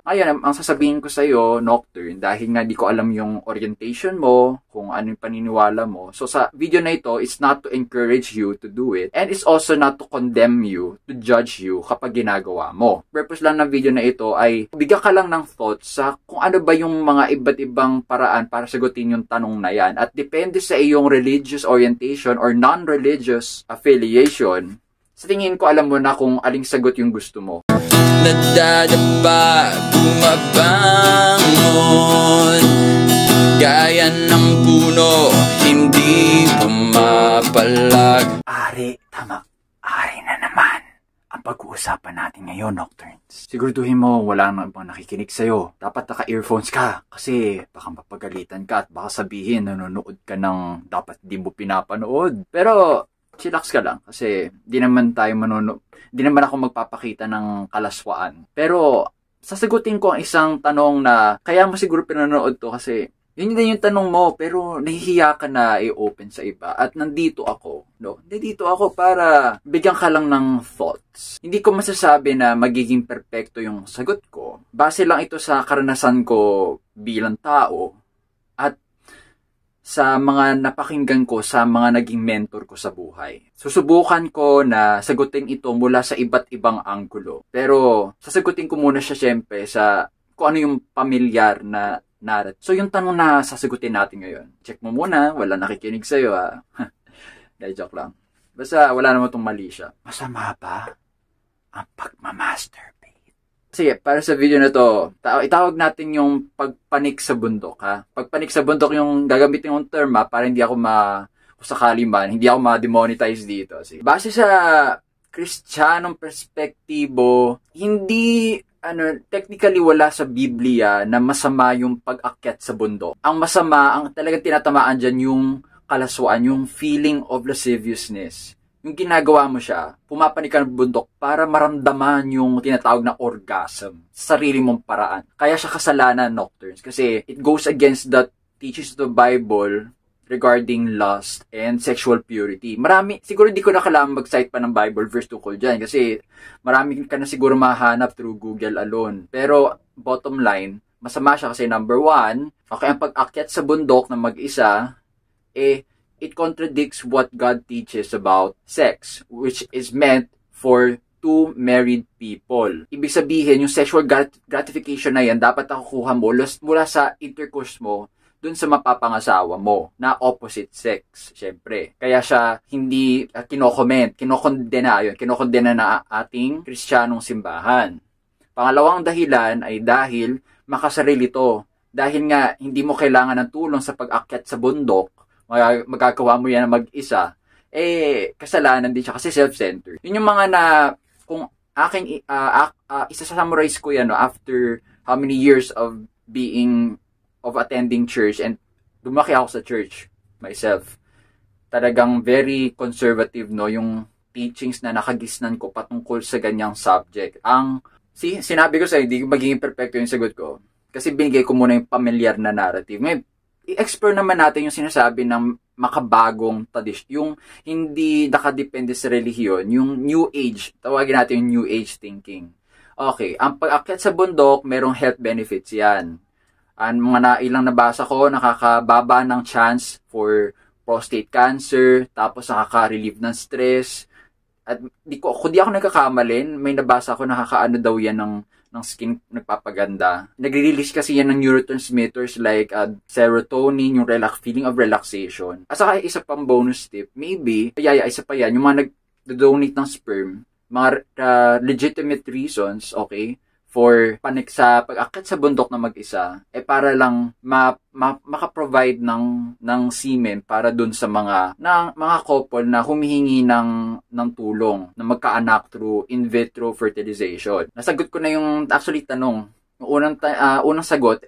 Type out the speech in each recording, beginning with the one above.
Ayan, ang sasabihin ko sa'yo, Nocturne, dahil nga di ko alam yung orientation mo, kung ano yung paniniwala mo. So sa video na ito, it's not to encourage you to do it, and it's also not to condemn you, to judge you kapag ginagawa mo. Purpose lang ng video na ito ay bigyan ka lang ng thoughts sa kung ano ba yung mga iba't ibang paraan para sagutin yung tanong na yan. At depende sa iyong religious orientation or non-religious affiliation, sa tingin ko alam mo na kung aling sagot yung gusto mo. Nadadapa, bumabangon, gaya ng puno, hindi pumapalag. Ari, tama. Ari na naman ang pag-uusapan natin ngayon, Nocturnes. Siguraduhin mo wala nang ibang nakikinig sa'yo. Dapat naka-earphones ka kasi baka mapagalitan ka at baka sabihin nanonood ka ng dapat di mo pinapanood. Pero chillax ka lang kasi di naman tayo di naman ako magpapakita ng kalaswaan. Pero sasagutin ko ang isang tanong na kaya mo siguro pinanood to kasi yun din yung tanong mo pero nahihiya ka na i-open sa iba. At nandito ako, no? Nandito ako para bigyan ka lang ng thoughts. Hindi ko masasabi na magiging perpekto yung sagot ko. Base lang ito sa karanasan ko bilang tao at sa mga napakinggan ko sa mga naging mentor ko sa buhay. Susubukan ko na sagutin ito mula sa iba't ibang anggulo. Pero sasagutin ko muna siya syempre sa kung ano yung pamilyar na narrative. So yung tanong na sasagutin natin ngayon. Check mo muna, wala nakikinig sa'yo ha. Dahil joke lang. Basta wala naman itong mali siya. Masama ba ang pagmamasturbate? Sige, para sa video na to, itawag natin yung pagpanik sa bundok, ha? Pagpanik sa bundok yung gagamitin yung term, ha? Para hindi ako kung sakali man, hindi ako ma-demonetize dito. Sige. Base sa Kristiyanong perspektibo, hindi, technically wala sa Biblia na masama yung pag-akyat sa bundok. Ang masama, ang talagang tinatamaan dyan yung kalaswaan, yung feeling of lasciviousness. Yung ginagawa mo siya, pumapanik ka ng bundok para maramdaman yung tinatawag na orgasm sa sarili mong paraan. Kaya siya kasalanan, Nocturnes, kasi it goes against the teachings of the Bible regarding lust and sexual purity. Marami, siguro di ko na kailangan mag-cite pa ng Bible verse tungkol dyan kasi marami ka na siguro mahanap through Google alone. Pero bottom line, masama siya kasi number one, okay, ang pag-akyat sa bundok na mag-isa, it contradicts what God teaches about sex, which is meant for two married people. Ibig sabihin, yung sexual gratification na yan, dapat nakukuha mo mula sa intercourse mo dun sa mapapangasawa mo na opposite sex, syempre. Kaya siya hindi kinokondena na ating Kristiyanong simbahan. Pangalawang dahilan ay dahil makasarili to. Dahil nga, hindi mo kailangan ng tulong sa pag-akyat sa bundok, magagawa mo yan mag-isa, kasalanan din siya kasi self-centered. Yun yung mga na, kung aking, isa-summarize ko yan, no, after how many years of attending church, and lumaki ako sa church myself. Talagang very conservative, no, yung teachings na nakagisnan ko patungkol sa ganyang subject. Sinabi ko hindi magiging perfecto yung sagot ko, kasi binigay ko muna yung familiar na narrative. Ngayon, i-explore naman natin yung sinasabi ng makabagong tradisyon, yung hindi nakadepende sa relihiyon, yung New Age, tawagin natin yung New Age thinking. Okay, ang pag-akyat sa bundok, merong health benefits yan. Ang mga ilang nabasa ko, nakakababa ng chance for prostate cancer, tapos nakaka-relieve ng stress. At kung di ako nagkakamali, may nabasa ko nakakaano daw yan ng skin, nagpapaganda. Nagre-release kasi yan ng neurotransmitters like serotonin, yung feeling of relaxation. At saka isa pang bonus tip, maybe, isa pa yan, yung mga nag-donate ng sperm, mga legitimate reasons, okay, for panik sa pag-akyat sa bundok na mag-isa, para lang maka-provide ng semen para dun sa mga couple na humihingi ng tulong na magkaanak through in vitro fertilization. Nasagot ko na yung actually tanong. Unang sagot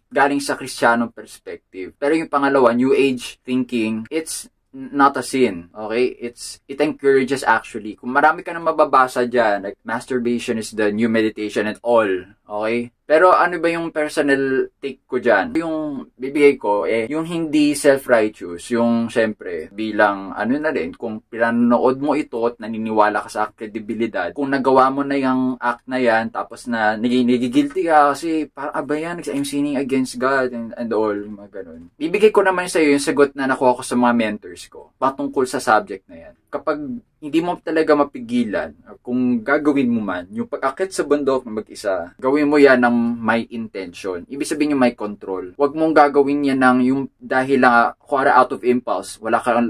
galing sa Kristiyanong perspective. Pero yung pangalawa, New Age thinking, it's not a sin, okay? It encourages actually. Kung marami ka na mababasa dyan, like masturbation is the new meditation and all, okay? Pero ano ba yung personal take ko dyan? Yung bibigay ko, yung hindi self-righteous, yung syempre, bilang ano na rin, kung pinanood mo ito at naniniwala ka sa credibility, kung nagawa mo na yung act na yan, tapos na nagigilty ka kasi parang yan, I'm sinning against God and all, mga ganun. Bibigay ko naman sa iyo yung sagot na nakuha ko sa mga mentors ko, patungkol sa subject na yan. Kapag hindi mo talaga mapigilan, kung gagawin mo man, yung pag-akit sa bundok na mag-isa, gawin mo yan ng may intention. Ibig sabihin yung may control. Huwag mong gagawin yan ng yung dahil lang, kuwara out of impulse,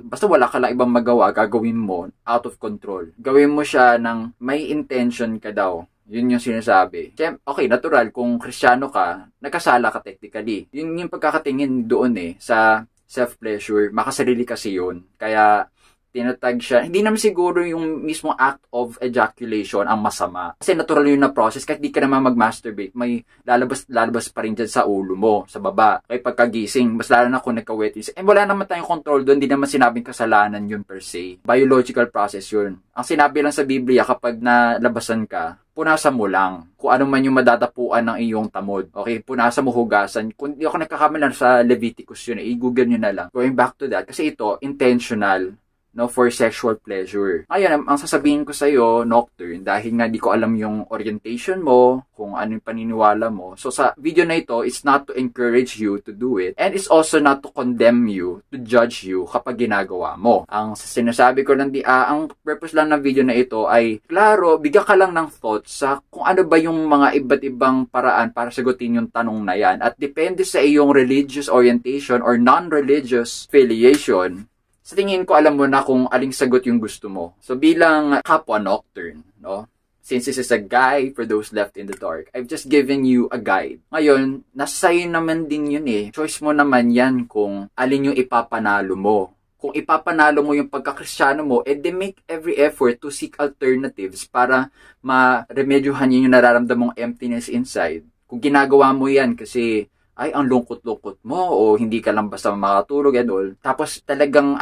basta wala ka lang ibang magawa, gagawin mo out of control. Gawin mo siya ng may intention ka daw. Yun yung sinasabi. Okay, natural, kung Kristiyano ka, nagkasala ka technically. Yun yung pagkakatingin doon sa self-pleasure. Makasarili kasi yun. Kaya, tinatag siya. Hindi naman siguro yung mismo act of ejaculation ang masama. Kasi natural yun na process. Kahit di ka naman mag-masturbate, may lalabas pa rin dyan sa ulo mo, sa baba. Kaya pagkagising, mas lalo na kung nagka-wetness. Wala naman tayong control doon. Hindi naman sinabing kasalanan yun per se. Biological process yun. Ang sinabi lang sa Biblia, kapag nalabasan ka, punasan mo lang. Kung ano man yung madadapuan ng iyong tamod. Okay, punasan mo, hugasan. Kung di ako nagkakamali sa Leviticus yun, i-google nyo na lang. Going back to that, kasi ito, intentional, no, for sexual pleasure. Ngayon, ang sasabihin ko sa iyo, Nocturne, dahil nga di ko alam yung orientation mo, kung ano yung paniniwala mo. So, sa video na ito, it's not to encourage you to do it, and it's also not to condemn you, to judge you kapag ginagawa mo. Ang sinasabi ko lang ang purpose lang ng video na ito ay, klaro, bigyan ka lang ng thoughts sa kung ano ba yung mga iba't ibang paraan para sagutin yung tanong na yan. At depende sa iyong religious orientation or non-religious affiliation, sa tingin ko, alam mo na kung aling sagot yung gusto mo. So, bilang kapwa Nocturne, no? Since this is a guide for those left in the dark, I've just given you a guide. Ngayon, nasa sa'yo naman din yun Choice mo naman yan kung alin yung ipapanalo mo. Kung ipapanalo mo yung pagkakristyano mo, they make every effort to seek alternatives para ma-remedyohan yun yung nararamdamang emptiness inside. Kung ginagawa mo yan kasi ang lungkot-lungkot mo o hindi ka lang basta makatulog and all. Tapos talagang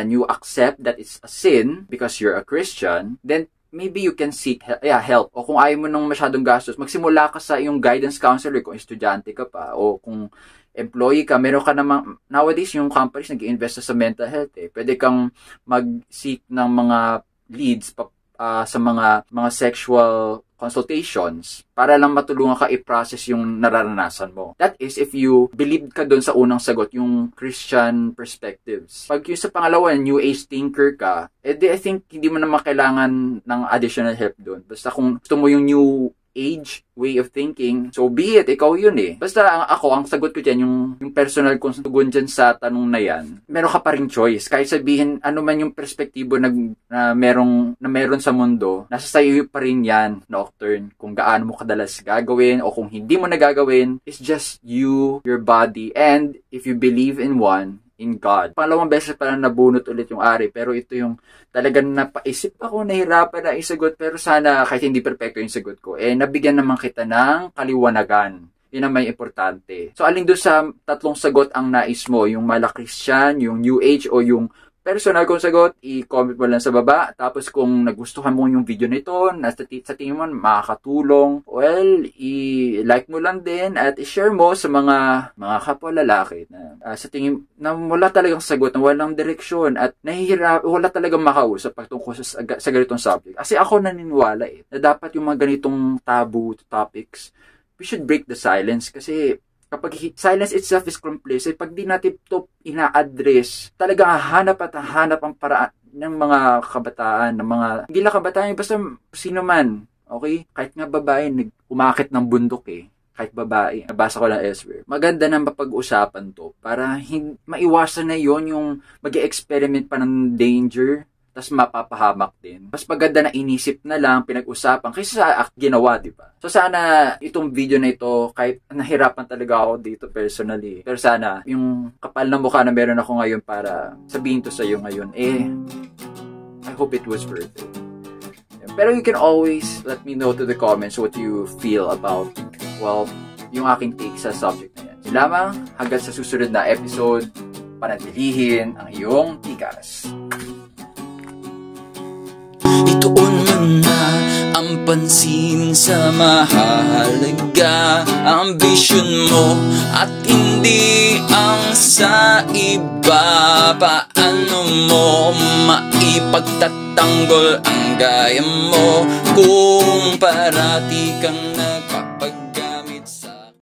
you accept that it's a sin because you're a Christian, then maybe you can seek help. O kung ayaw mo nang masyadong gastos, magsimula ka sa iyong guidance counselor kung estudyante ka pa o kung employee ka, meron ka namang, nowadays yung companies nag-i-invest sa mental health Pwede kang mag-seek ng mga leads sa mga sexual consultations para lang matulungan ka i-process yung nararanasan mo. That is, if you believe ka doon sa unang sagot, yung Christian perspectives. Pag yung sa pangalawa, New Age thinker ka, I think hindi mo naman kailangan ng additional help doon. Basta kung gusto mo yung New Age way of thinking, so be it, ikaw yun Basta ang sagot ko dyan, yung personal kong tugon dyan sa tanong na yan, meron ka pa rin choice. Kahit sabihin, ano man yung perspektibo na meron sa mundo, nasa sayo pa rin yan, Nocturne. Kung gaano mo kadalas gagawin, o kung hindi mo nagagawin, it's just you, your body, and if you believe in God. Pangalawang beses pala nabunot ulit yung Ari, pero ito yung talagang napaisip ako, nahirapan na isagot, pero sana kahit hindi perfecto yung sagot ko, nabigyan naman kita ng kaliwanagan. Yun ang may importante. So, alin doon sa tatlong sagot ang nais mo, yung mala Christian, yung New Age, o yung personal kong sagot, i-comment mo lang sa baba. Tapos kung nagustuhan mo yung video nito, sa tingin mo makakatulong, well, i-like mo lang din at i-share mo sa mga kapwa lalaki na sa tingin na wala talagang sagot, na walang direksyon at wala talagang makausap pagtungkol sa ganitong subject. Kasi ako naniniwala na dapat yung mga ganitong taboo topics, we should break the silence kasi kapag silence itself is complicit, pag di natin ito ina-address, talagang hahanap ang paraan ng mga kabataan, hindi lang kabataan, basta sino man, okay? Kahit nga babae, umakit ng bundok kahit babae, nabasa ko lang elsewhere. Maganda na mapag-usapan to para maiwasan na yon yung mag-experiment pa ng danger, tas mapapahamak din. Mas maganda na inisip na lang, pinag-usapan, kaysa sa ginawa, di ba? So sana itong video na ito, kahit nahirapan talaga ako dito personally, pero sana yung kapal na mukha na meron ako ngayon para sabihin to sa iyo ngayon, I hope it was worth it. Pero you can always let me know to the comments what you feel about, yung aking take sa subject na yan. Yun lamang, hanggang sa susunod na episode, panatilihin ang iyong tikas. Ituon mo na ang ng pansin sa mahalaga, ambisyon mo at hindi ang sa iba. Paano mo maipagtatanggol ang gaya mo kung parati kang